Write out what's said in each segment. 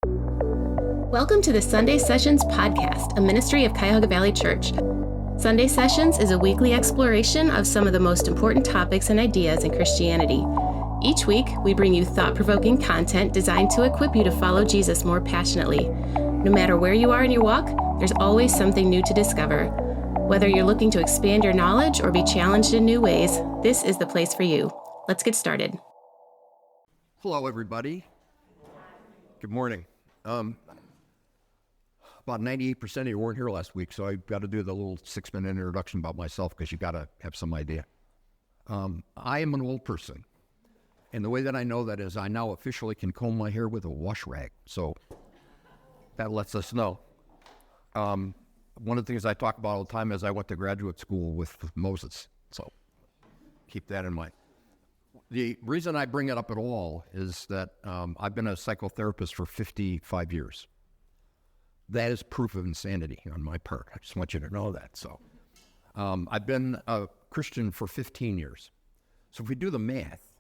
Welcome to the Sunday Sessions podcast, a ministry of Cuyahoga Valley Church. Sunday Sessions is a weekly exploration of some of the most important topics and ideas in Christianity. Each week, we bring you thought-provoking content designed to equip you to follow Jesus more passionately. No matter where you are in your walk, there's always something new to discover. Whether you're looking to expand your knowledge or be challenged in new ways, this is the place for you. Let's get started. Hello, everybody. Good morning. About 98% of you weren't here last week, so I've got to do the little 6-minute introduction about myself because you got to have some idea. I am an old person, and the way that I know that is I now officially can comb my hair with a wash rag, so that lets us know. One of the things I talk about all the time is I went to graduate school with Moses, so keep that in mind. The reason I bring it up at all is that I've been a psychotherapist for 55 years. That is proof of insanity on my part. I just want you to know that. So I've been a Christian for 15 years. So if we do the math,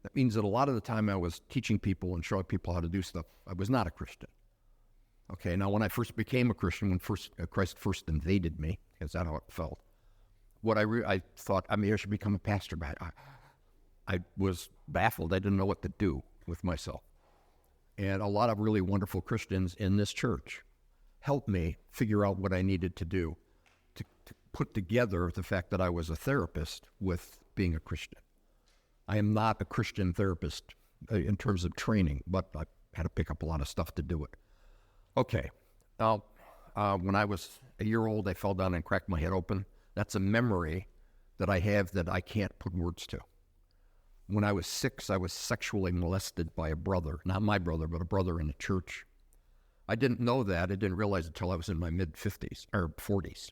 that means that a lot of the time I was teaching people and showing people how to do stuff, I was not a Christian. Okay, now when I first became a Christian, when Christ first invaded me, because that's how it felt, I thought, I should become a pastor, but I was baffled. I didn't know what to do with myself. And a lot of really wonderful Christians in this church helped me figure out what I needed to do to put together the fact that I was a therapist with being a Christian. I am not a Christian therapist in terms of training, but I had to pick up a lot of stuff to do it. Okay, now, when I was a year old, I fell down and cracked my head open. That's a memory that I have that I can't put words to. When I was 6, I was sexually molested by a brother, not my brother, but a brother in the church. I didn't know that. I didn't realize it until I was in my mid-50s, or 40s.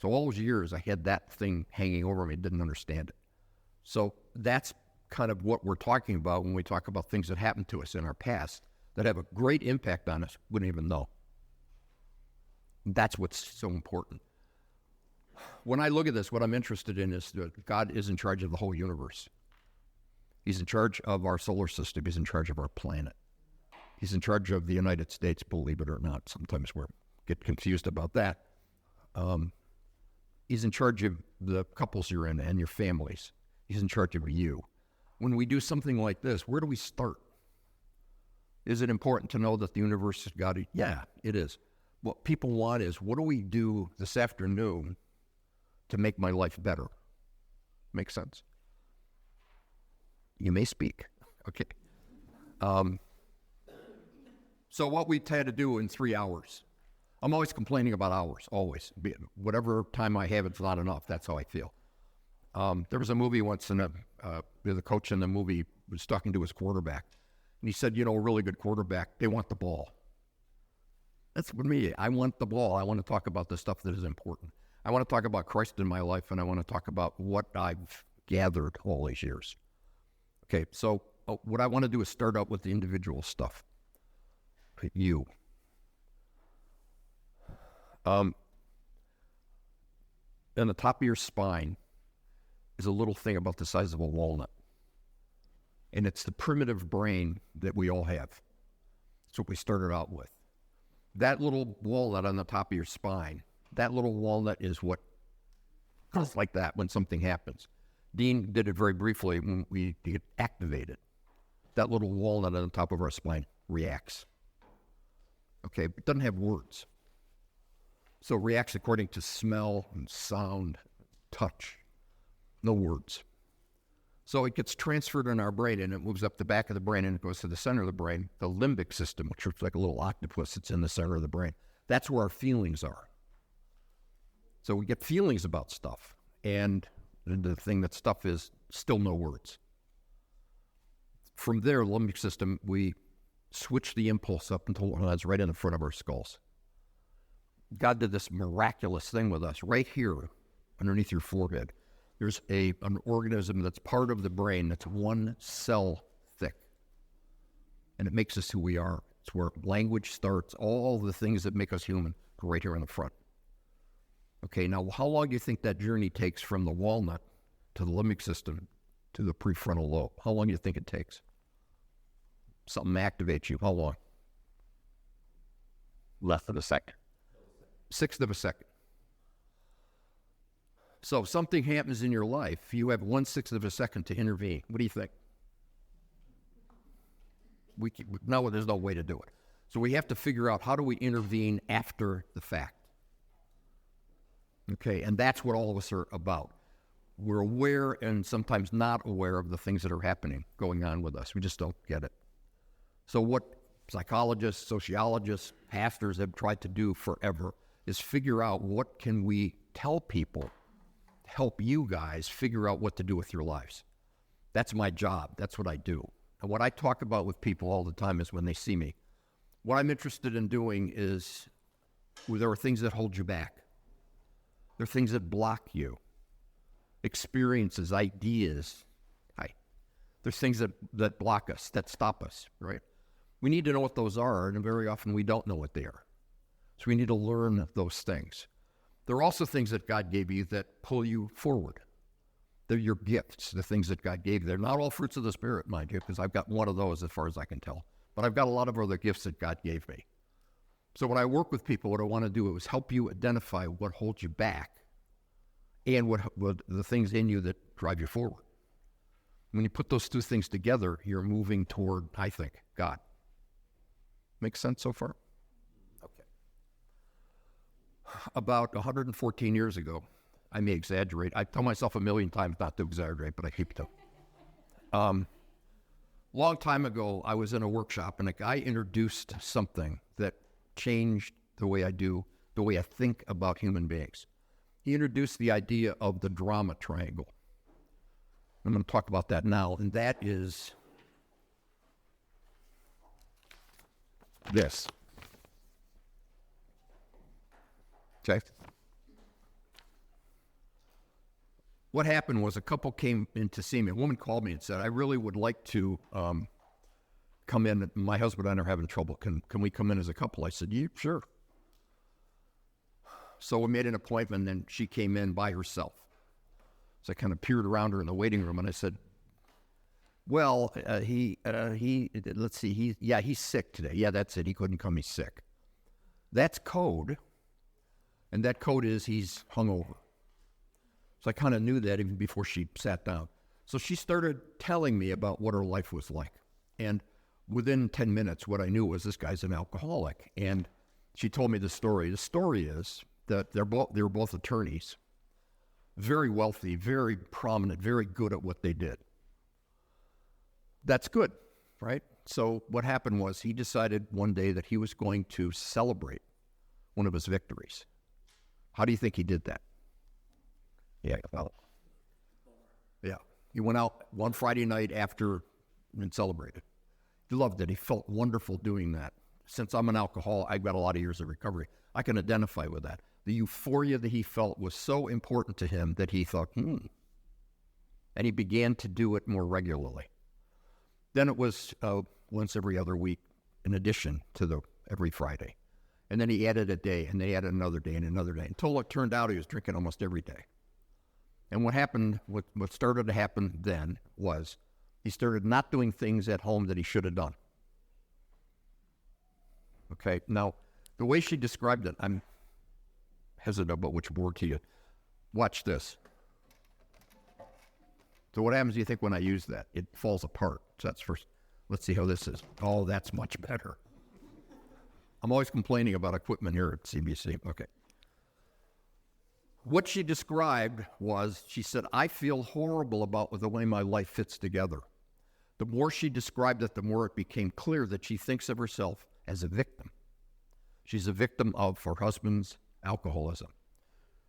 So all those years, I had that thing hanging over me, didn't understand it. So that's kind of what we're talking about when we talk about things that happened to us in our past that have a great impact on us, wouldn't even know. That's what's so important. When I look at this, what I'm interested in is that God is in charge of the whole universe. He's in charge of our solar system. He's in charge of our planet. He's in charge of the United States, believe it or not. Sometimes we get confused about that. He's in charge of the couples you're in and your families. He's in charge of you. When we do something like this, where do we start? Is it important to know that the universe is God? Yeah, it is. What people want is, what do we do this afternoon to make my life better? Make sense? You may speak. Okay. So what we try to do in 3 hours, I'm always complaining about hours, always. Whatever time I have, it's not enough. That's how I feel. There was a movie once, and the coach in the movie was talking to his quarterback. And he said, a really good quarterback, they want the ball. That's with me. I want the ball. I want to talk about the stuff that is important. I want to talk about Christ in my life, and I want to talk about what I've gathered all these years. Okay, so what I want to do is start out with the individual stuff. You. In the top of your spine is a little thing about the size of a walnut. And it's the primitive brain that we all have. That's what we started out with. That little walnut on the top of your spine, that little walnut is what goes like that when something happens. Dean did it very briefly when we get activated. That little walnut on the top of our spine reacts. Okay, it doesn't have words. So it reacts according to smell and sound, touch. No words. So it gets transferred in our brain and it moves up the back of the brain and it goes to the center of the brain, the limbic system, which looks like a little octopus that's in the center of the brain. That's where our feelings are. So we get feelings about stuff. And the thing that stuff is, still no words. From there, limbic system, we switch the impulse up until it's right in the front of our skulls. God did this miraculous thing with us right here underneath your forehead. There's an organism that's part of the brain that's 1 cell thick. And it makes us who we are. It's where language starts. All the things that make us human go right here in the front. Okay, now how long do you think that journey takes from the walnut to the limbic system to the prefrontal lobe? How long do you think it takes? Something activates you. How long? Less than a second. Sixth of a second. So if something happens in your life, you have 1/6 of a second to intervene. What do you think? No, there's no way to do it. So we have to figure out, how do we intervene after the fact? Okay, and that's what all of us are about. We're aware and sometimes not aware of the things that are happening, going on with us. We just don't get it. So what psychologists, sociologists, pastors have tried to do forever is figure out, what can we tell people to help you guys figure out what to do with your lives. That's my job. That's what I do. And what I talk about with people all the time is, when they see me, what I'm interested in doing is, there are things that hold you back. There are things that block you. Experiences, ideas. There's things that block us, that stop us, right? We need to know what those are, and very often we don't know what they are. So we need to learn those things. There are also things that God gave you that pull you forward. They're your gifts, the things that God gave you. They're not all fruits of the Spirit, mind you, because I've got one of those as far as I can tell. But I've got a lot of other gifts that God gave me. So when I work with people, what I want to do is help you identify what holds you back, and what the things in you that drive you forward. When you put those two things together, you're moving toward, I think, God. Make sense so far? Okay. About 114 years ago, I may exaggerate. I tell myself a million times not to exaggerate, but I keep to. Long time ago, I was in a workshop, and a guy introduced something that changed the way I think about human beings. He introduced the idea of the drama triangle. I'm going to talk about that now, and that is this. Okay? What happened was, a couple came in to see me. A woman called me and said, I really would like to come in. My husband and I are having trouble. Can we come in as a couple? I said, yeah, sure. So we made an appointment, and she came in by herself. So I kind of peered around her in the waiting room, and I said, well, let's see, he's sick today. Yeah, that's it. He couldn't come. He's sick. That's code, and that code is he's hungover. So I kind of knew that even before she sat down. So she started telling me about what her life was like. And within 10 minutes, what I knew was, this guy's an alcoholic. And she told me the story. The story is that they were both attorneys, very wealthy, very prominent, very good at what they did. That's good, right? So what happened was, he decided one day that he was going to celebrate one of his victories. How do you think he did that? Yeah, well, yeah. He went out one Friday night after and celebrated. He loved it. He felt wonderful doing that. Since I'm an alcoholic, I've got a lot of years of recovery. I can identify with that. The euphoria that he felt was so important to him that he thought, And he began to do it more regularly. Then it was once every other week, in addition to the every Friday. And then he added a day, and they added another day and another day, until it turned out he was drinking almost every day. And what started to happen then was, he started not doing things at home that he should have done. Okay, now, the way she described it, I'm hesitant about which word to use. Watch this. So what happens, do you think, when I use that? It falls apart. So that's first. Let's see how this is. Oh, that's much better. I'm always complaining about equipment here at CBC. Okay. What she described was, she said, I feel horrible about the way my life fits together. The more she described it, the more it became clear that she thinks of herself as a victim. She's a victim of her husband's alcoholism.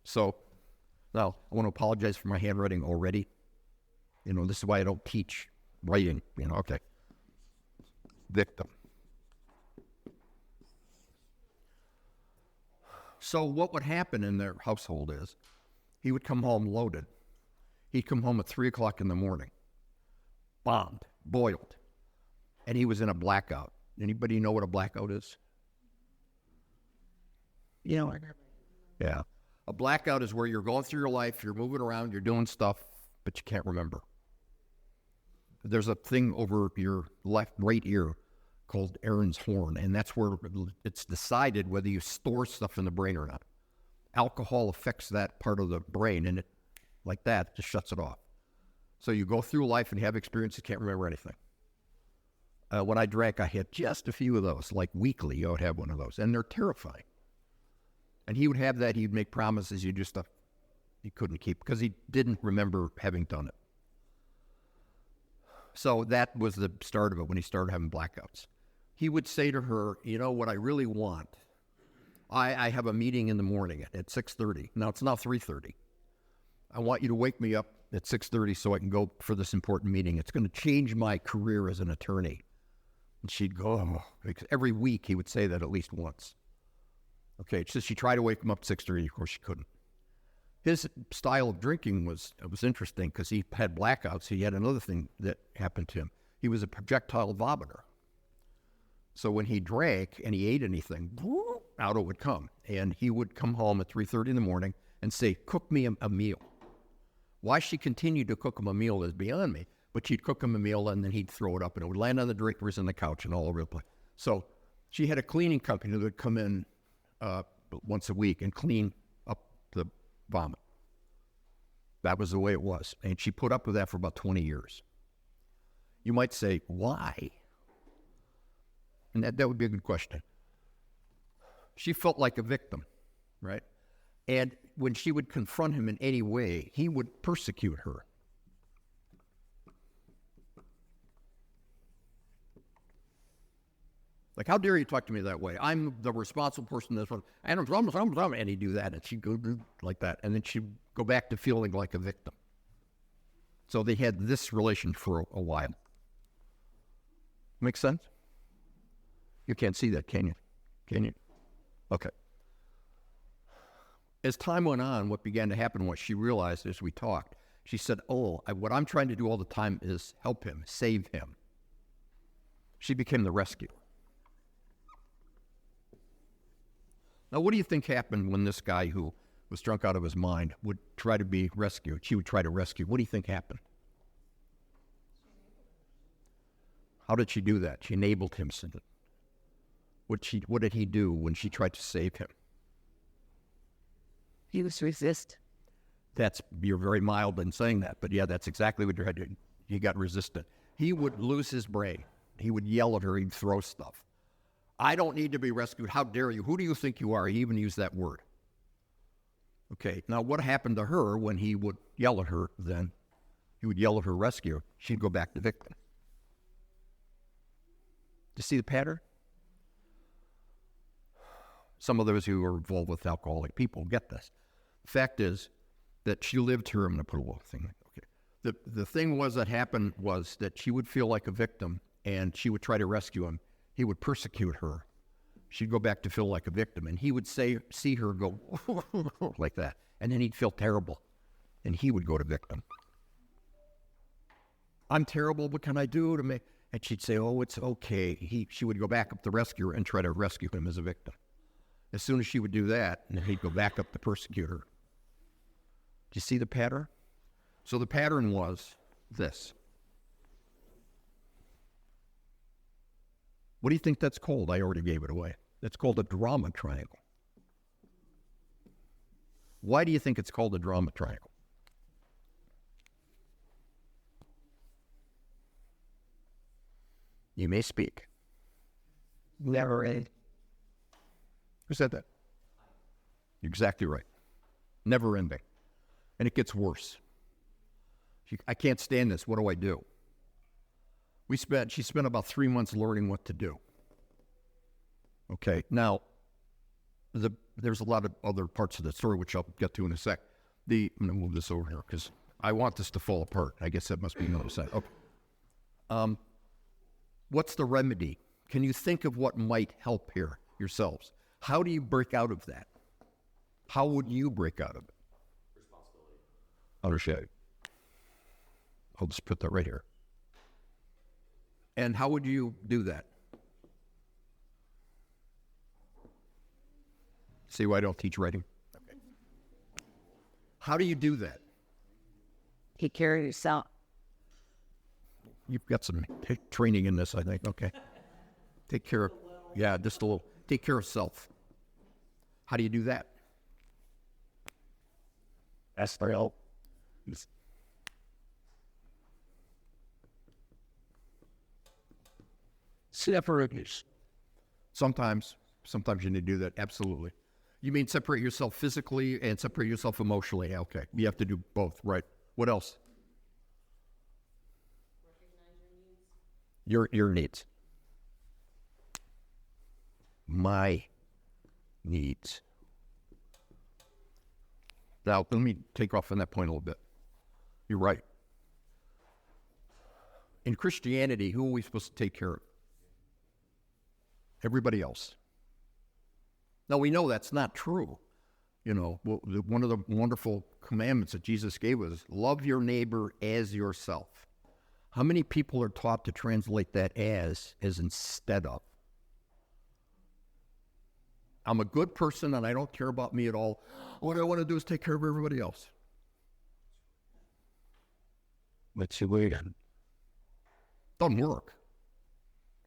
So, now, I want to apologize for my handwriting already. This is why I don't teach writing, okay. Victim. So what would happen in their household is, he would come home loaded. He'd come home at 3 o'clock in the morning, bombed, boiled, and he was in a blackout. Anybody know what a blackout is? Yeah. A blackout is where you're going through your life, you're moving around, you're doing stuff, but you can't remember. There's a thing over your right ear called Aaron's horn, and that's where it's decided whether you store stuff in the brain or not. Alcohol affects that part of the brain, and it, like that, just shuts it off. So you go through life and have experiences, can't remember anything. When I drank, I had just a few of those, like weekly. I would have one of those, and they're terrifying. And he would have that. He'd make promises he couldn't keep because he didn't remember having done it. So that was the start of it when he started having blackouts. He would say to her, you know, what I really want, I have a meeting in the morning at 6:30. Now it's now 3:30. I want you to wake me up at 6:30 so I can go for this important meeting. It's going to change my career as an attorney. And she'd go, oh, because every week he would say that at least once. Okay, so she tried to wake him up at 6:30. Of course, she couldn't. His style of drinking was interesting because he had blackouts. He had another thing that happened to him. He was a projectile vomiter. So when he drank and he ate anything, out it would come. And he would come home at 3:30 in the morning and say, cook me a meal. Why she continued to cook him a meal is beyond me. But she'd cook him a meal and then he'd throw it up and it would land on the drapers and the couch and all over the place. So she had a cleaning company that would come in once a week and clean up the vomit. That was the way it was. And she put up with that for about 20 years. You might say, why? And that would be a good question. She felt like a victim, right? And when she would confront him in any way, he would persecute her. Like, how dare you talk to me that way? I'm the responsible person in this one. And he'd do that, and she'd go like that. And then she'd go back to feeling like a victim. So they had this relation for a while. Make sense? You can't see that, can you? Can you? Okay. As time went on, what began to happen was she realized as we talked, she said, what I'm trying to do all the time is help him, save him. She became the rescuer. Now, what do you think happened when this guy who was drunk out of his mind would try to be rescued? She would try to rescue. What do you think happened? How did she do that? She enabled him. What did he do when she tried to save him? He was resist. You're very mild in saying that, but yeah, that's exactly what you did. He got resistant. He would lose his brain. He would yell at her. He'd throw stuff. I don't need to be rescued. How dare you? Who do you think you are? He even used that word. Okay, now what happened to her when he would yell at her then? He would yell at her rescue. She'd go back to victim. Do you see the pattern? Some of those who are involved with alcoholic people get this. The fact is that she lived here. I'm going to put a little thing. Okay. The thing was that happened was that she would feel like a victim and she would try to rescue him. He would persecute her. She'd go back to feel like a victim, and he would see her go like that, and then he'd feel terrible, and he would go to victim. I'm terrible. What can I do to make? And she'd say, "Oh, it's okay." She would go back up to rescue her and try to rescue him as a victim. As soon as she would do that, and he'd go back up to persecute her. Do you see the pattern? So the pattern was this. What do you think that's called? I already gave it away. That's called a drama triangle. Why do you think it's called a drama triangle? You may speak. Never ending. Who said that? You're exactly right. Never ending. And it gets worse. I can't stand this. What do I do? She spent about 3 months learning what to do. Okay, now, there's a lot of other parts of the story, which I'll get to in a sec. I'm going to move this over here, because I want this to fall apart. I guess that must be another side. Okay. What's the remedy? Can you think of what might help here yourselves? How do you break out of that? How would you break out of it? Responsibility. Understand. I'll just put that right here. And how would you do that? See why I don't teach writing? Okay. How do you do that? Take care of yourself. You've got some training in this, I think. Okay. Take care of, yeah, just a little. Take care of self. How do you do that? Ask for help. Separate. Sometimes you need to do that. Absolutely. You mean separate yourself physically and separate yourself emotionally? Okay. You have to do both, right? What else? Your needs. My needs. Now, let me take off on that point a little bit. You're right. In Christianity, who are we supposed to take care of? Everybody else. Now, we know that's not true. You know, one of the wonderful commandments that Jesus gave us, love your neighbor as yourself. How many people are taught to translate that as instead of? I'm a good person and I don't care about me at all. What I want to do is take care of everybody else. What's your way? Doesn't work.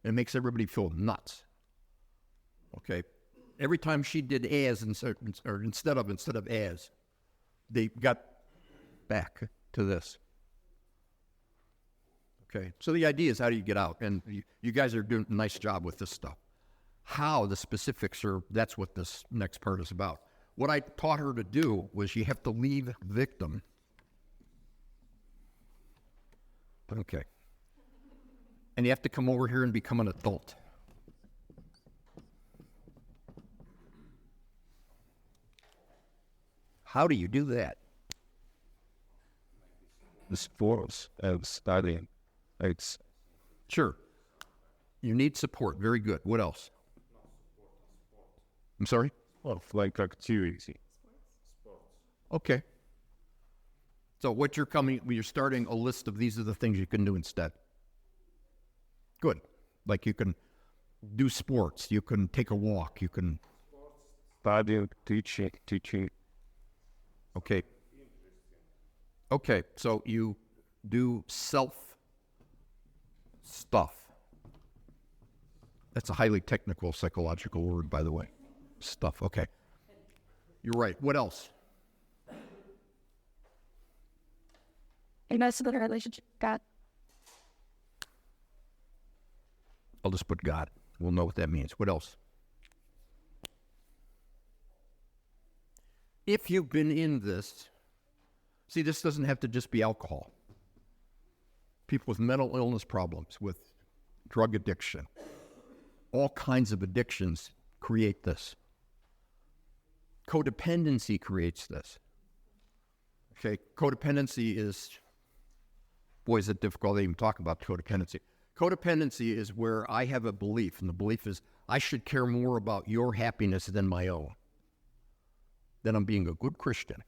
It makes everybody feel nuts. Okay? Every time she did as instead of as, they got back to this. Okay? So the idea is, how do you get out? And you guys are doing a nice job with this stuff. How, the specifics are, that's what this next part is about. What I taught her to do was you have to leave victim. Okay. And you have to come over here and become an adult. How do you do that? The sports of studying. It's Sure. You need support. Very good. What else? I'm sorry? like activity. Okay. So what you're starting a list of these are the things you can do instead. Good. Like you can do sports, you can take a walk, you can... Studying, teaching. Okay. Okay, so you do self stuff. That's a highly technical psychological word, by the way. Stuff, okay. You're right. What else? Invest in the relationship with God. I'll just put God. We'll know what that means. What else? If you've been in this, see, this doesn't have to just be alcohol. People with mental illness problems, with drug addiction, all kinds of addictions create this. Codependency creates this. Okay, codependency is, boy, is it difficult to even talk about codependency. Codependency is where I have a belief, and the belief is I should care more about your happiness than my own. Then I'm being a good Christian.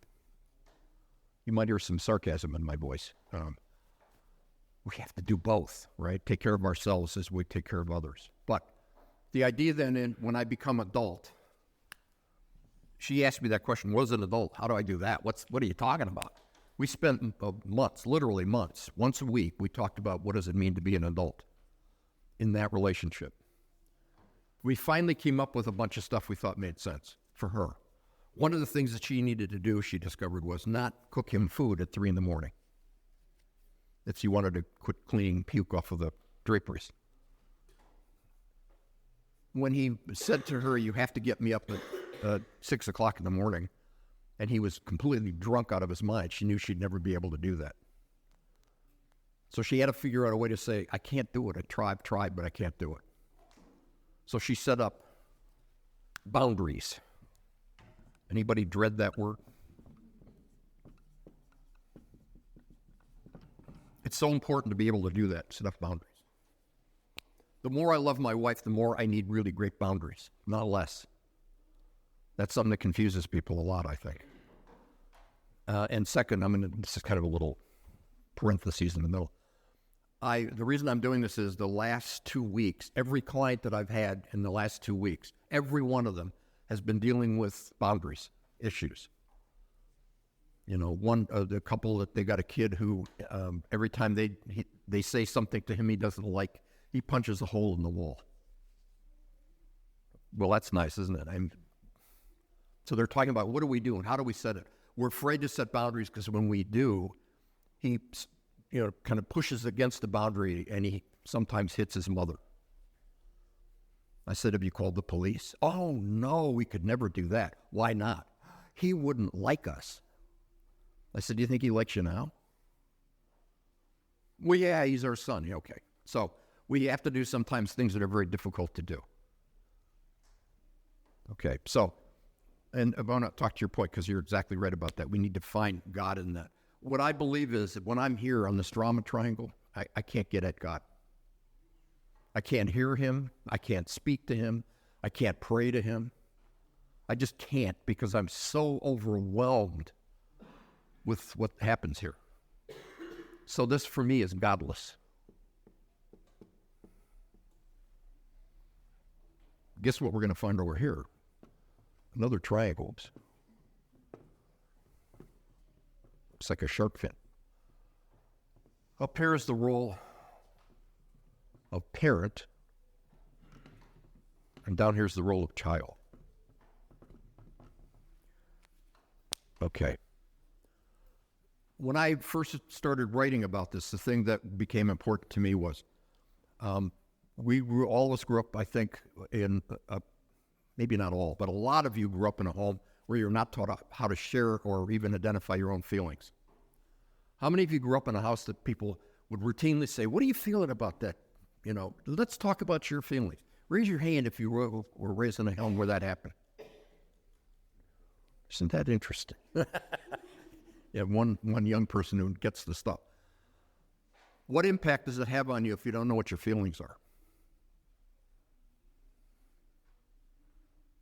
You might hear some sarcasm in my voice. We have to do both, right? Take care of ourselves as we take care of others. But the idea then, when I become adult, she asked me that question, what is an adult? How do I do that? What are you talking about? We spent months, literally months, once a week, we talked about what does it mean to be an adult in that relationship. We finally came up with a bunch of stuff we thought made sense for her. One of the things that she needed to do, she discovered, was not cook him food at 3 a.m. If she wanted to quit cleaning puke off of the draperies. When he said to her, you have to get me up at 6 o'clock in the morning, and he was completely drunk out of his mind, she knew she'd never be able to do that. So she had to figure out a way to say, I can't do it. I've tried, but I can't do it. So she set up boundaries. Anybody dread that word? It's so important to be able to do that, set up boundaries. The more I love my wife, the more I need really great boundaries, not less. That's something that confuses people a lot, I think. And second, this is kind of a little parentheses in the middle. The reason I'm doing this is the last 2 weeks, every client that I've had in the last 2 weeks, every one of them has been dealing with boundaries issues. You know, the couple that they got a kid who every time they say something to him he doesn't like, he punches a hole in the wall. Well, that's nice, isn't it? So they're talking about what do we do and how do we set it? We're afraid to set boundaries because when we do, he, kind of pushes against the boundary and he sometimes hits his mother. I said, have you called the police? Oh, no, we could never do that. Why not? He wouldn't like us. I said, do you think he likes you now? Well, yeah, he's our son. Yeah, okay. So we have to do sometimes things that are very difficult to do. Okay, so, and I want to talk to your point because you're exactly right about that. We need to find God in that. What I believe is that when I'm here on this drama triangle, I can't get at God. I can't hear him. I can't speak to him. I can't pray to him. I just can't because I'm so overwhelmed with what happens here. So this for me is godless. Guess what we're going to find over here? Another triangle. It's like a shark fin. Up here is the role of parent, and down here's the role of child. Okay. When I first started writing about this, the thing that became important to me was all of us grew up, I think, in, maybe not all, but a lot of you grew up in a home where you're not taught how to share or even identify your own feelings. How many of you grew up in a house that people would routinely say, what are you feeling about that? Let's talk about your feelings. Raise your hand if you were raised in a home where that happened. Isn't that interesting? You have one young person who gets the stuff. What impact does it have on you if you don't know what your feelings are?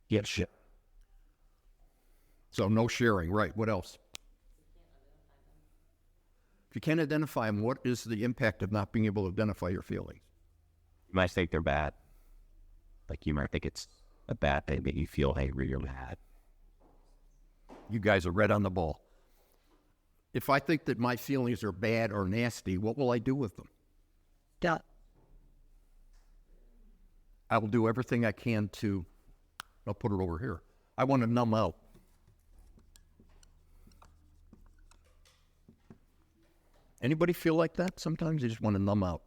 Yes, shit. So no sharing, right? What else? If you can't identify them, what is the impact of not being able to identify your feelings? You might think they're bad. Like you might think it's a bad thing that you feel angry or mad. You guys are right on the ball. If I think that my feelings are bad or nasty, what will I do with them? Duh. I will do everything I can to, I'll put it over here. I want to numb out. Anybody feel like that? Sometimes you just want to numb out.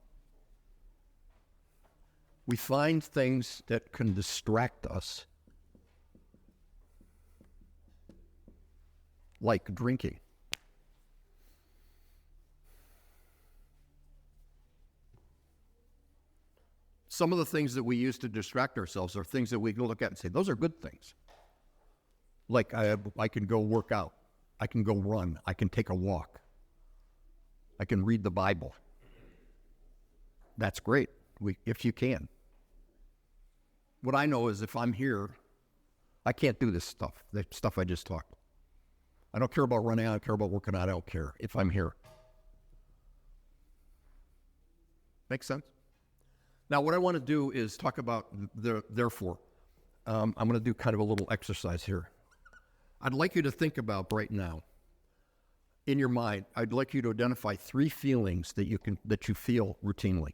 We find things that can distract us, like drinking. Some of the things that we use to distract ourselves are things that we can look at and say, those are good things. Like I can go work out. I can go run. I can take a walk. I can read the Bible. That's great, if you can. What I know is if I'm here, I can't do this stuff, the stuff I just talked. I don't care about running, I don't care about working out, I don't care if I'm here. Make sense? Now, what I want to do is talk about therefore. I'm going to do kind of a little exercise here. I'd like you to think about right now, in your mind, I'd like you to identify 3 feelings that you feel routinely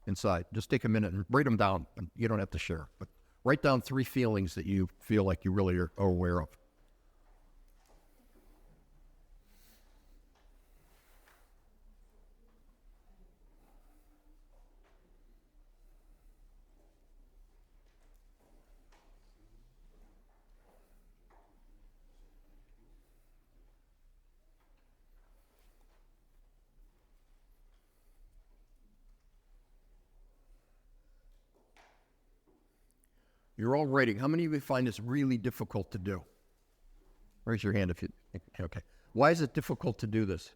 inside. Just take a minute and write them down. You don't have to share, but write down 3 feelings that you feel like you really are aware of. You're all writing. How many of you find this really difficult to do? Raise your hand if you, okay. Why is it difficult to do this?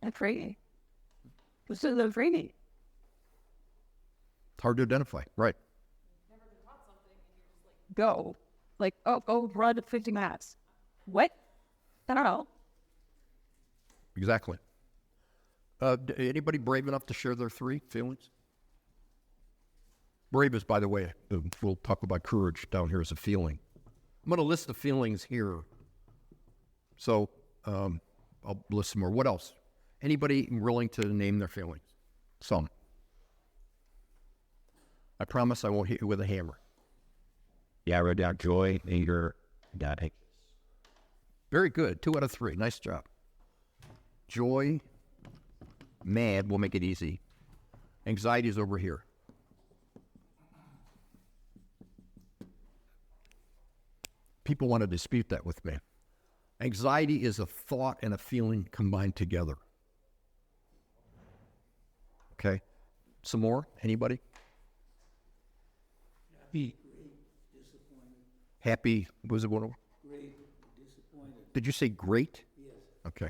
Afraid. What's the afraid? It's hard to identify, right? Never been taught something and you're just like, Go. Like, go run 50 miles. What? I don't know. Exactly. Anybody brave enough to share their 3 feelings? Brave is, by the way, we'll talk about courage down here as a feeling. I'm going to list the feelings here. So I'll list some more. What else? Anybody willing to name their feelings? Some. I promise I won't hit you with a hammer. Yeah, I wrote down joy, anger, doubt. Very good. 2 out of 3. Nice job. Joy, mad, we'll make it easy. Anxiety is over here. People want to dispute that with me. Anxiety is a thought and a feeling combined together. Okay? Some more? Anybody? Happy, great, disappointed. Happy, was it one? Great, disappointed. Did you say great? Yes. Okay.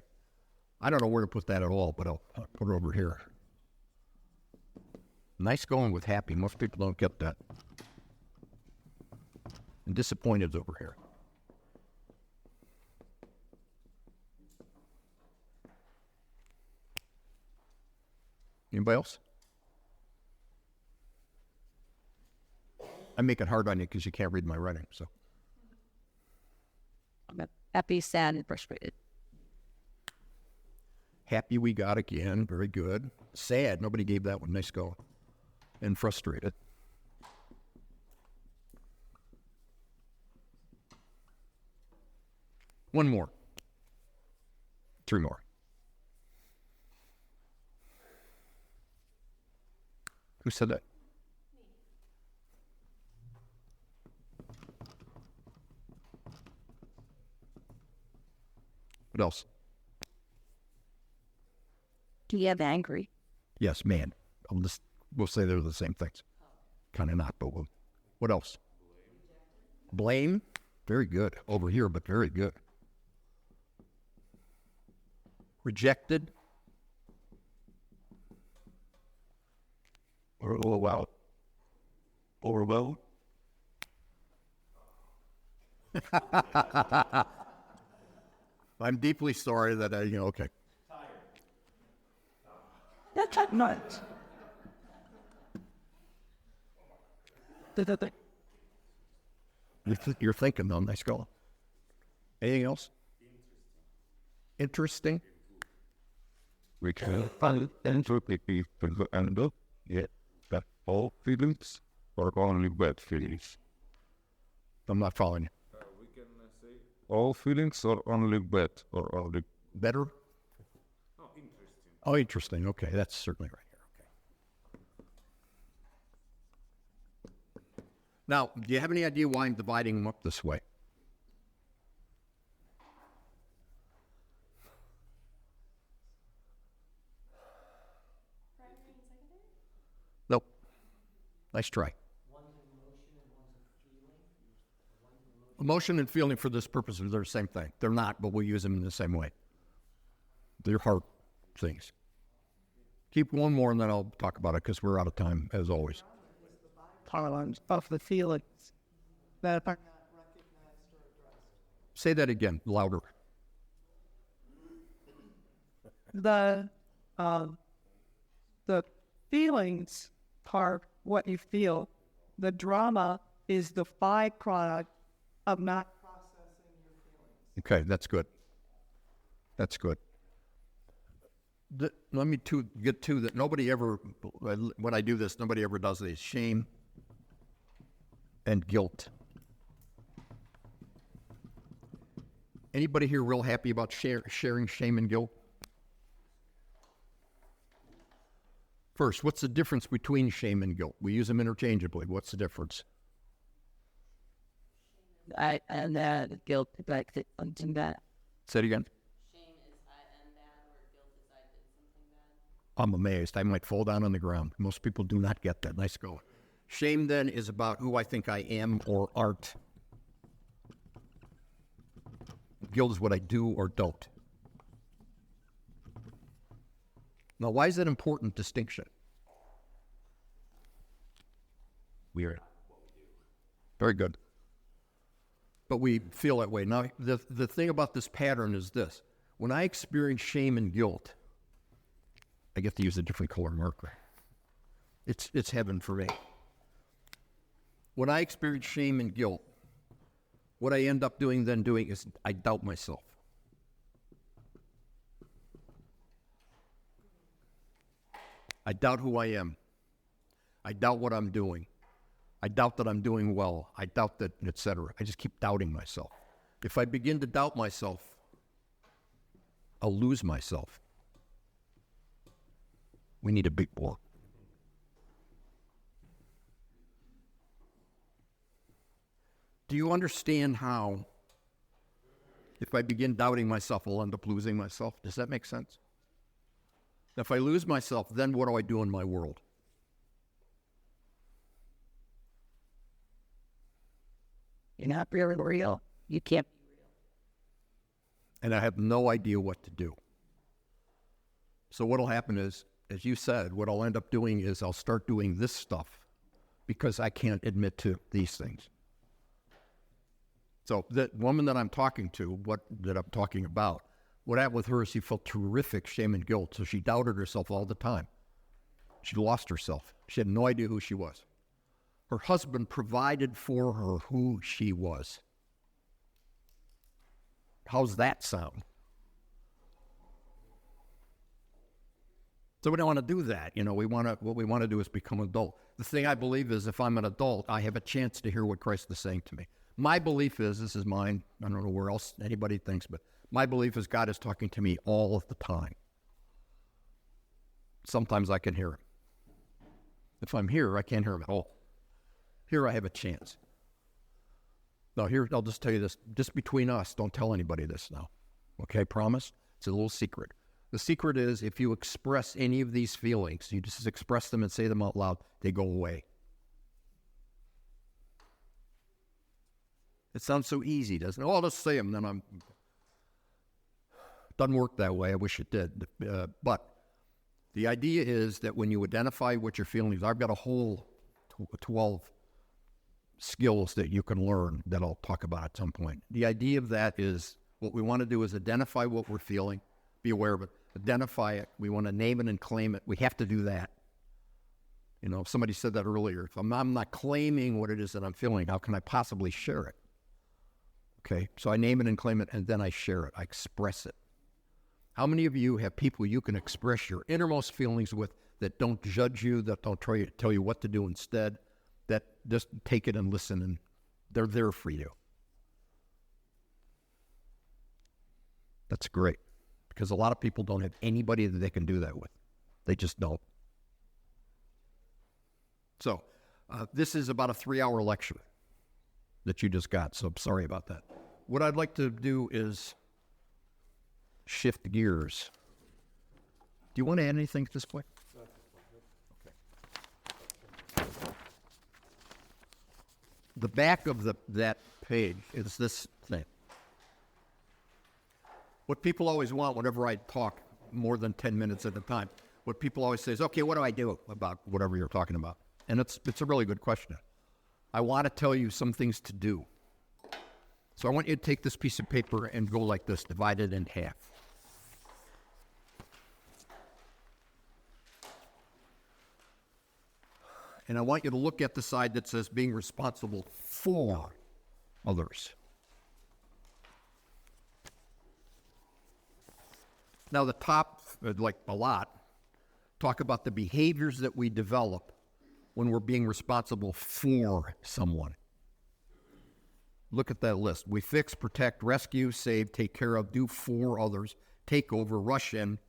I don't know where to put that at all, but I'll put it over here. Nice going with happy. Most people don't get that. And disappointed's over here. Anybody else? I make it hard on you because you can't read my writing, so. I'm happy, sad, and frustrated. Happy we got again. Very good. Sad. Nobody gave that one. Nice go. And frustrated. One more. 3 more. Who said that? What else? Do you have angry? Yes, man. We'll say they're the same things. Kind of not, but what else? Blame. Very good. Over here, but very good. Rejected. Overwhelmed. Overwhelmed. I'm deeply sorry that okay. That's not. You're thinking, though. Nice go. Anything else? Interesting. We can find entropy people and yeah, that all feelings or only bad feelings. I'm not following you. We can say all feelings or only bad or only Better? Oh, interesting. Okay, that's certainly right here. Okay. Now, do you have any idea why I'm dividing them up this way? Primary and secondary? Nope. Nice try. Emotion and feeling for this purpose are the same thing. They're not, but we'll use them in the same way. They're heart things. Keep one more and then I'll talk about it because we're out of time, as always. Tolerance of the feelings that are Say that again, louder. the feelings are what you feel. The drama is the byproduct of not processing your feelings. Okay, that's good. That's good. Let me get to that. Nobody ever, when I do this, nobody ever does this. Shame and guilt. Anybody here real happy about sharing shame and guilt? First, what's the difference between shame and guilt? We use them interchangeably. What's the difference? And that guilt back to that. Say it again. Shame is I am bad, or guilt is I did something bad. I'm amazed. I might fall down on the ground. Most people do not get that. Nice go. Shame then is about who I think I am or aren't. Guilt is what I do or don't. Now, why is that important distinction? Weird. Very good. But we feel that way. Now, the thing about this pattern is this. When I experience shame and guilt, I get to use a different color marker. It's heaven for me. When I experience shame and guilt, what I end up doing is I doubt myself. I doubt who I am. I doubt what I'm doing. I doubt that I'm doing well. I doubt that, etc. I just keep doubting myself. If I begin to doubt myself, I'll lose myself. We need a big board. Do you understand how, if I begin doubting myself, I'll end up losing myself? Does that make sense? If I lose myself, then what do I do in my world? You're not really real. You can't. And I have no idea what to do. So what'll happen is, as you said, what I'll end up doing is I'll start doing this stuff because I can't admit to these things. So the woman that I'm talking to, that I'm talking about, what happened with her is she felt terrific shame and guilt, so she doubted herself all the time. She lost herself. She had no idea who she was. Her husband provided for her who she was. How's that sound? So we don't want to do that. What we want to do is become adult. The thing I believe is if I'm an adult, I have a chance to hear what Christ is saying to me. My belief is, this is mine, I don't know where else anybody thinks, but my belief is God is talking to me all of the time. Sometimes I can hear him. If I'm here, I can't hear him at all. Here I have a chance. Now here, I'll just tell you this, just between us, don't tell anybody this now. Okay, promise? It's a little secret. The secret is if you express any of these feelings, you just express them and say them out loud, they go away. It sounds so easy, doesn't it? Oh, I'll just say them, then doesn't work that way. I wish it did. But the idea is that when you identify what your feelings are, I've got a whole 12 skills that you can learn that I'll talk about at some point. The idea of that is what we want to do is identify what we're feeling, be aware of it, identify it. We want to name it and claim it. We have to do that. Somebody said that earlier. If I'm not claiming what it is that I'm feeling, how can I possibly share it? Okay, so I name it and claim it, and then I share it. I express it. How many of you have people you can express your innermost feelings with that don't judge you, that don't try to tell you what to do instead, that just take it and listen, and they're there for you? That's great, because a lot of people don't have anybody that they can do that with. They just don't. So this is about a 3-hour lecture that you just got, so I'm sorry about that. What I'd like to do is shift gears. Do you want to add anything at this point? Okay. The back of that page is this thing. What people always want whenever I talk more than 10 minutes at a time, what people always say is, okay, what do I do about whatever you're talking about? And it's a really good question. I want to tell you some things to do. So I want you to take this piece of paper and go like this, divide it in half. And I want you to look at the side that says being responsible for others. Now the top, like a lot, talk about the behaviors that we develop when we're being responsible for someone. Look at that list. We fix, protect, rescue, save, take care of, do for others, take over, rush in.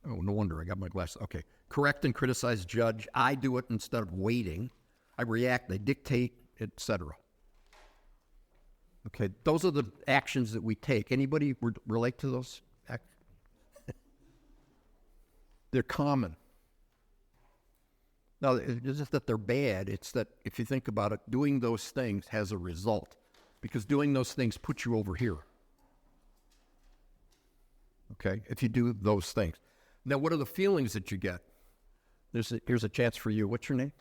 Oh, no wonder I got my glasses. Okay. Correct and criticize, judge. I do it instead of waiting. I react, I dictate, etc. Okay, those are the actions that we take. Anybody relate to those? They're common. Now, it's just that they're bad. It's that if you think about it, doing those things has a result, because doing those things puts you over here. Okay, if you do those things. Now, what are the feelings that you get? Here's a chance for you. What's your name?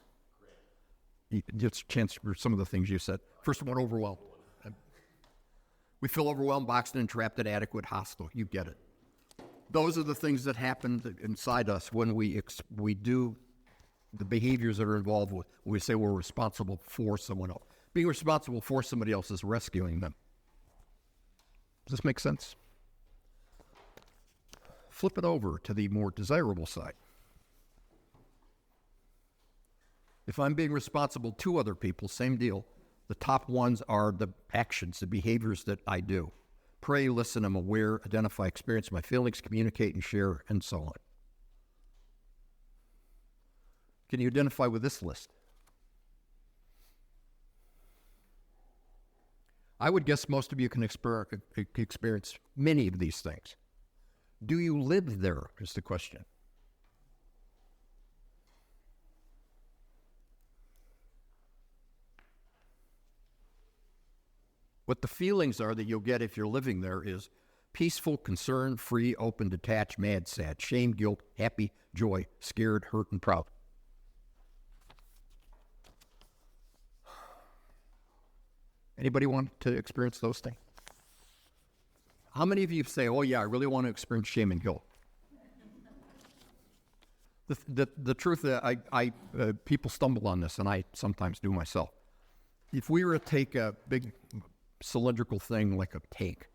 Just a chance for some of the things you said. First one, overwhelmed. We feel overwhelmed, boxed in, trapped, inadequate, hostile. You get it. Those are the things that happen inside us when we do the behaviors that are involved with, we say we're responsible for someone else. Being responsible for somebody else is rescuing them. Does this make sense? Flip it over to the more desirable side. If I'm being responsible to other people, same deal. The top ones are the actions, the behaviors that I do. Pray, listen, I'm aware, identify, experience my feelings, communicate, and share, and so on. Can you identify with this list? I would guess most of you can experience many of these things. Do you live there is the question. What the feelings are that you'll get if you're living there is peaceful, concerned, free, open, detached, mad, sad, shame, guilt, happy, joy, scared, hurt, and proud. Anybody want to experience those things? How many of you say, oh yeah, I really want to experience shame and guilt? The truth that people stumble on this, and I sometimes do myself. If we were to take a big cylindrical thing like a tank,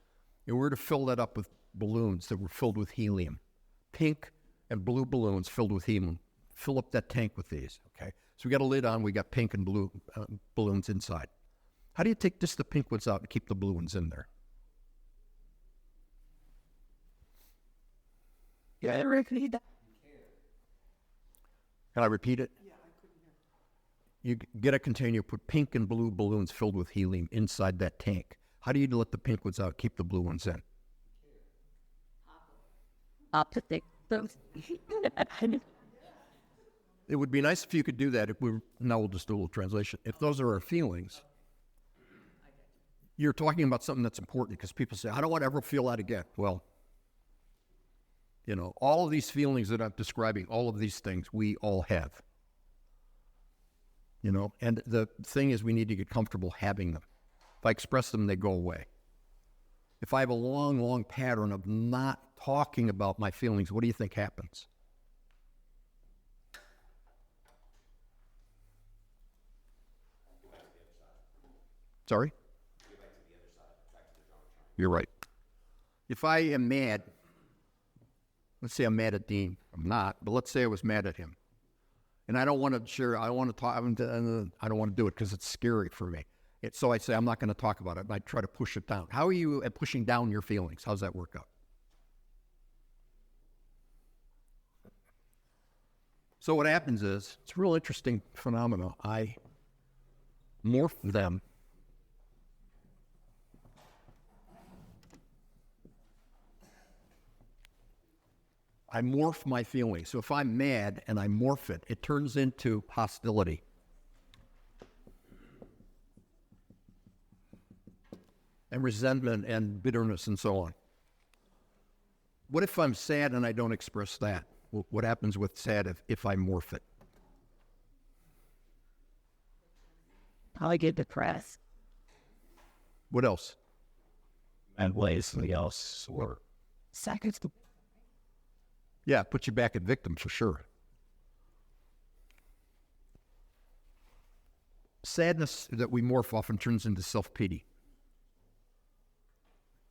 and we were to fill that up with balloons that were filled with helium, pink and blue balloons filled with helium, fill up that tank with these, okay? So we got a lid on, we got pink and blue balloons inside. How do you take just the pink ones out and keep the blue ones in there? Yeah, I repeat that. Can I repeat it? Yeah, I couldn't hear. You get a container, put pink and blue balloons filled with helium inside that tank. How do you let the pink ones out, keep the blue ones in? Opposite. It would be nice if you could do that. Now we'll just do a little translation. If those are our feelings, you're talking about something that's important because people say, I don't want to ever feel that again. Well, you know, all of these feelings that I'm describing, all of these things, we all have. You know, and the thing is we need to get comfortable having them. If I express them, they go away. If I have a long, long pattern of not talking about my feelings, what do you think happens? Sorry? You're right. If I am mad, let's say I'm mad at Dean. I'm not, but let's say I was mad at him. And I don't want to share, I want to talk, I don't want to do it because it's scary for me. So I say, I'm not going to talk about it, and I try to push it down. How are you at pushing down your feelings? How's that work out? So what happens is, it's a real interesting phenomenon. I morph them. I morph my feelings. So if I'm mad and I morph it, it turns into hostility. And resentment and bitterness and so on. What if I'm sad and I don't express that? What happens with sad if I morph it? I get depressed. What else? And ways something else or Seconds. Yeah, put you back at victim for sure. Sadness that we morph often turns into self-pity.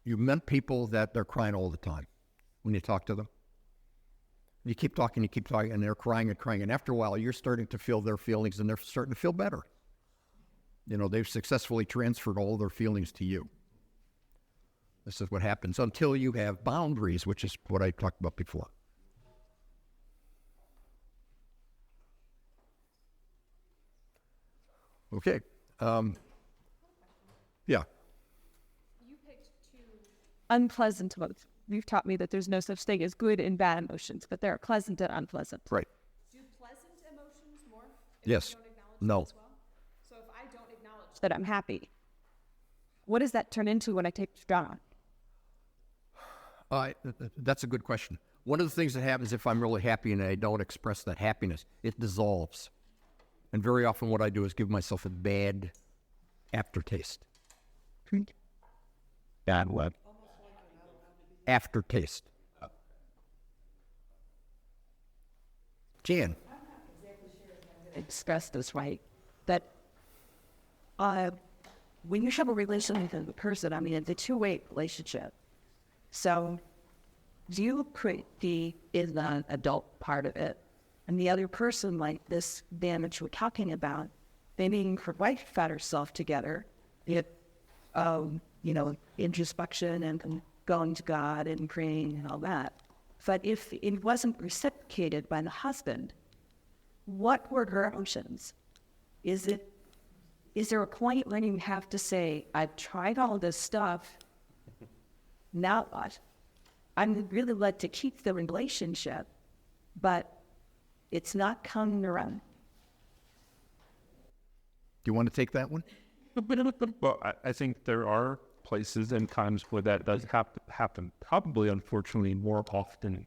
You've met people that they're crying all the time when you talk to them. You keep talking, and they're crying and crying. And after a while, you're starting to feel their feelings, and they're starting to feel better. You know, they've successfully transferred all their feelings to you. This is what happens until you have boundaries, which is what I talked about before. Okay. Yeah. You picked two Unpleasant emotions. You've taught me that there's no such thing as good and bad emotions, but there are pleasant and unpleasant. Right. Do pleasant emotions morph if Yes. you don't acknowledge No. them as well? So if I don't acknowledge That I'm happy. What does that turn into when I take drama? That's a good question. One of the things that happens if I'm really happy and I don't express that happiness, it dissolves. And very often what I do is give myself a bad aftertaste. bad what? Aftertaste. Jan. Express this right. That when you have a relationship with a person, I mean, it's a two-way relationship. So you could be in the adult part of it, And the other person, like this damage we're talking about, they may quite got herself together. Introspection and going to God and praying and all that. But if it wasn't reciprocated by the husband, what were her emotions? Is there a point when you have to say, I've tried all this stuff, now what? I'm really like to keep the relationship, but it's not coming around. Do you want to take that one? Well, I think there are places and times where that does happen, probably, unfortunately, more often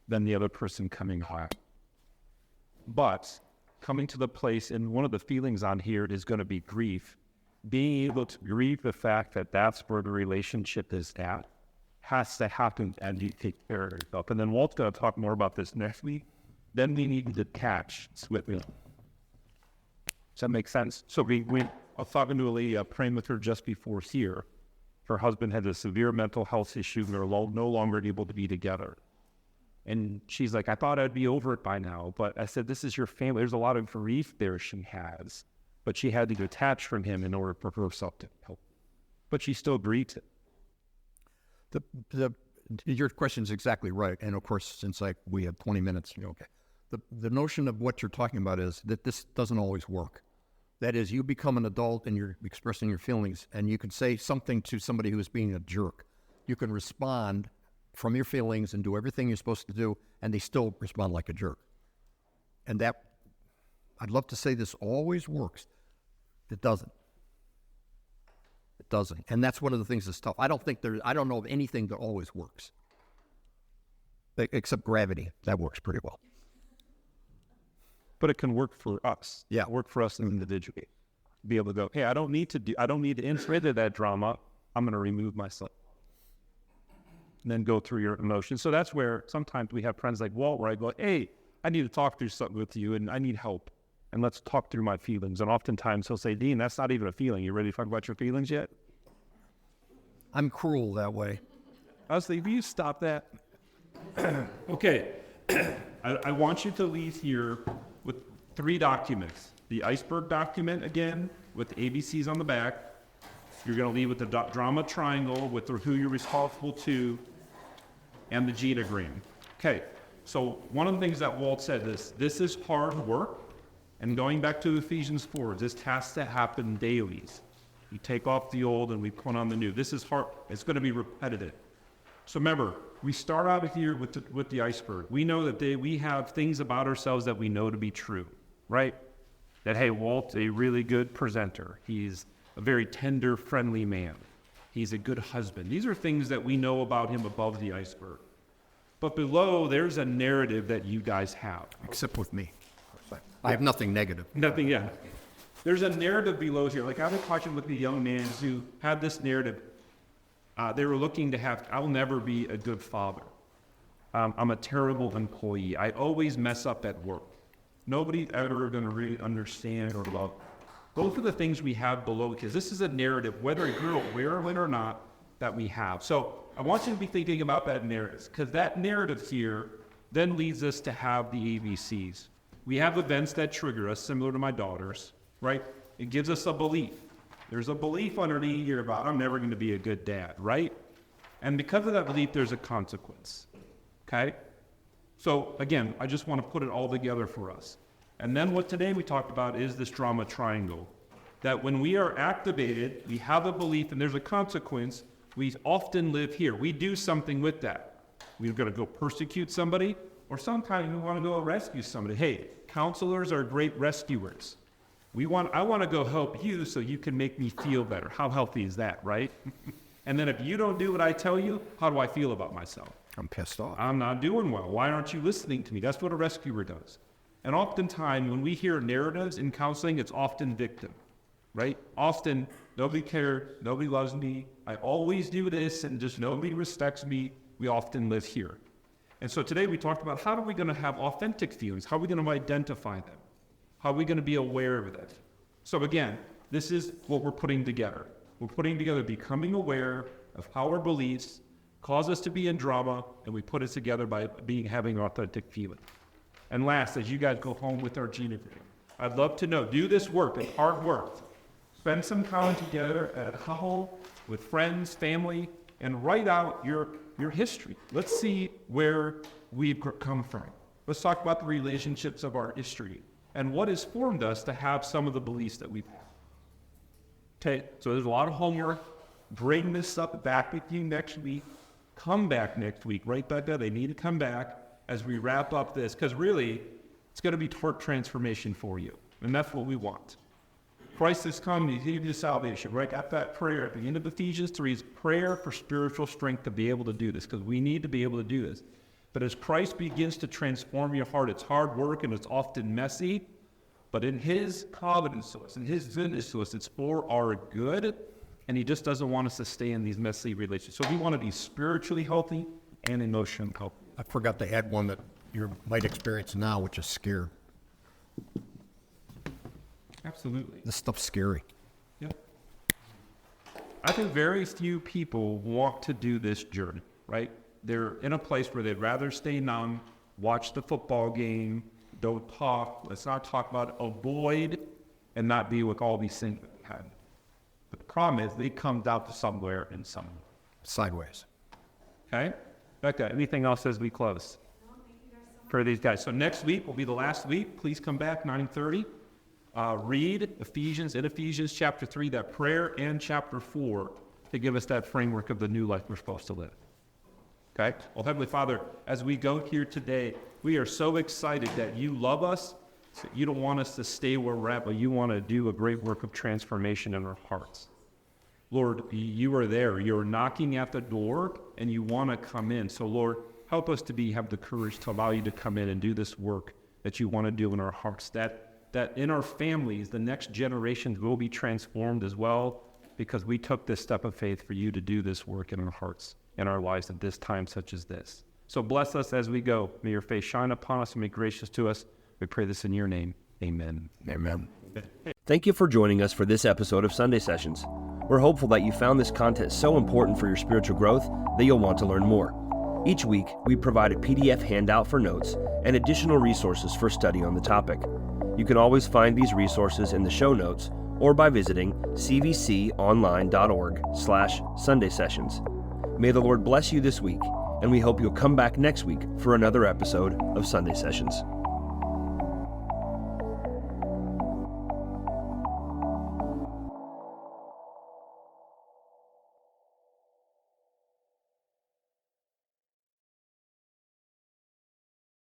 than the other person coming home. But coming to the place, and one of the feelings on here is going to be grief. Being able to grieve the fact that that's where the relationship is at has to happen, and you take care of yourself. And then Walt's going to talk more about this next week. Then we need to detach swiftly. Does that make sense? So I was talking to a lady, praying with her just before here. Her husband had a severe mental health issue. They're no longer able to be together. And she's like, I thought I'd be over it by now. But I said, this is your family. There's a lot of grief there she has. But she had to detach from him in order for herself to help. But she still grieves it. Your question's exactly right. And of course, since we have 20 minutes, okay. The notion of what you're talking about is that this doesn't always work. That is, you become an adult and you're expressing your feelings, and you can say something to somebody who is being a jerk. You can respond from your feelings and do everything you're supposed to do, and they still respond like a jerk. And that, I'd love to say this always works. It doesn't. It doesn't. And that's one of the things that's tough. I don't know of anything that always works. Except gravity. That works pretty well. But it can work for us. Yeah. Work for us individually. Be able to go, hey, I don't need to enter into that drama. I'm going to remove myself. And then go through your emotions. So that's where sometimes we have friends like Walt where I go, hey, I need to talk through something with you and I need help. And let's talk through my feelings. And oftentimes he'll say, Dean, that's not even a feeling. You ready to talk about your feelings yet? I'm cruel that way. I was like, will you stop that? Okay. I want you to leave here with 3 documents. The iceberg document, again, with the ABCs on the back. You're going to leave with the drama triangle with who you're responsible to and the genogram. Okay, so one of the things that Walt said this is hard work. And going back to Ephesians 4, this has to happen daily. We take off the old and we put on the new. This is hard. It's going to be repetitive. So remember, we start out here with the iceberg. We know that we have things about ourselves that we know to be true, right? That, hey, Walt's a really good presenter. He's a very tender, friendly man. He's a good husband. These are things that we know about him above the iceberg. But below, there's a narrative that you guys have. Except with me. I have nothing negative. Nothing, yeah. There's a narrative below here. Like I was talking with the young man who had this narrative. They were looking to have, I'll never be a good father. I'm a terrible employee. I always mess up at work. Nobody's ever going to really understand or love. Those are the things we have below, because this is a narrative, whether you're aware of it or not, that we have. So I want you to be thinking about that narrative, because that narrative here then leads us to have the ABCs. We have events that trigger us, similar to my daughter's, right? It gives us a belief. There's a belief underneath here about I'm never going to be a good dad, right? And because of that belief, there's a consequence, okay? So again, I just want to put it all together for us. And then what today we talked about is this drama triangle. That when we are activated, we have a belief and there's a consequence, we often live here. We do something with that. We're going to go persecute somebody, or sometimes we want to go rescue somebody. Hey, counselors are great rescuers. I want to go help you so you can make me feel better. How healthy is that, right? And then if you don't do what I tell you, how do I feel about myself? I'm pissed off. I'm not doing well. Why aren't you listening to me? That's what a rescuer does. And oftentimes when we hear narratives in counseling, it's often victim, right? Often, nobody cares, nobody loves me, I always do this and just nobody respects me. We often live here. And so today we talked about how are we going to have authentic feelings? How are we going to identify them? How are we going to be aware of it? So again, this is what we're putting together. We're putting together becoming aware of how our beliefs cause us to be in drama, and we put it together by having authentic feeling. And last, as you guys go home with our Gina, I'd love to know, do this work, it's hard work. Spend some time together at a couple with friends, family, and write out your history. Let's see where we've come from. Let's talk about the relationships of our history and what has formed us to have some of the beliefs that we've had. Okay, so there's a lot of homework. Bring this up back with you next week. Come back next week, right, Becca? They need to come back as we wrap up this, because really, it's going to be toward transformation for you, and that's what we want. Christ has come, He's given you salvation, right? Got that prayer at the end of Ephesians 3 is prayer for spiritual strength to be able to do this, because we need to be able to do this. But as Christ begins to transform your heart, it's hard work and it's often messy, but in His providence to us, in His goodness to us, it's for our good, and He just doesn't want us to stay in these messy relationships. So we want to be spiritually healthy and emotionally healthy. I forgot to add one that you might experience now, which is scare. Absolutely. This stuff's scary. Yep. I think very few people want to do this journey, right? They're in a place where they'd rather stay numb, watch the football game, don't talk, let's not talk about it, avoid, and not be with all these things that we had. But the problem is, it comes out to somewhere in some. Sideways. Okay? Becca, anything else as we close? No, thank you guys so much. For these guys. So next week will be the last week. Please come back, 9:30. Read Ephesians chapter 3, that prayer, and chapter 4 to give us that framework of the new life we're supposed to live. Okay? Well, Heavenly Father, as we go here today, we are so excited that you love us. So you don't want us to stay where we're at, but you want to do a great work of transformation in our hearts. Lord, you are there. You're knocking at the door, and you want to come in. So, Lord, help us to have the courage to allow you to come in and do this work that you want to do in our hearts, that in our families, the next generations will be transformed as well, because we took this step of faith for you to do this work in our hearts and our lives at this time such as this. So bless us as we go. May your face shine upon us and be gracious to us. We pray this in your name. Amen. Amen. Thank you for joining us for this episode of Sunday Sessions. We're hopeful that you found this content so important for your spiritual growth that you'll want to learn more. Each week, we provide a PDF handout for notes and additional resources for study on the topic. You can always find these resources in the show notes or by visiting cvconline.org/Sunday Sessions. May the Lord bless you this week, and we hope you'll come back next week for another episode of Sunday Sessions.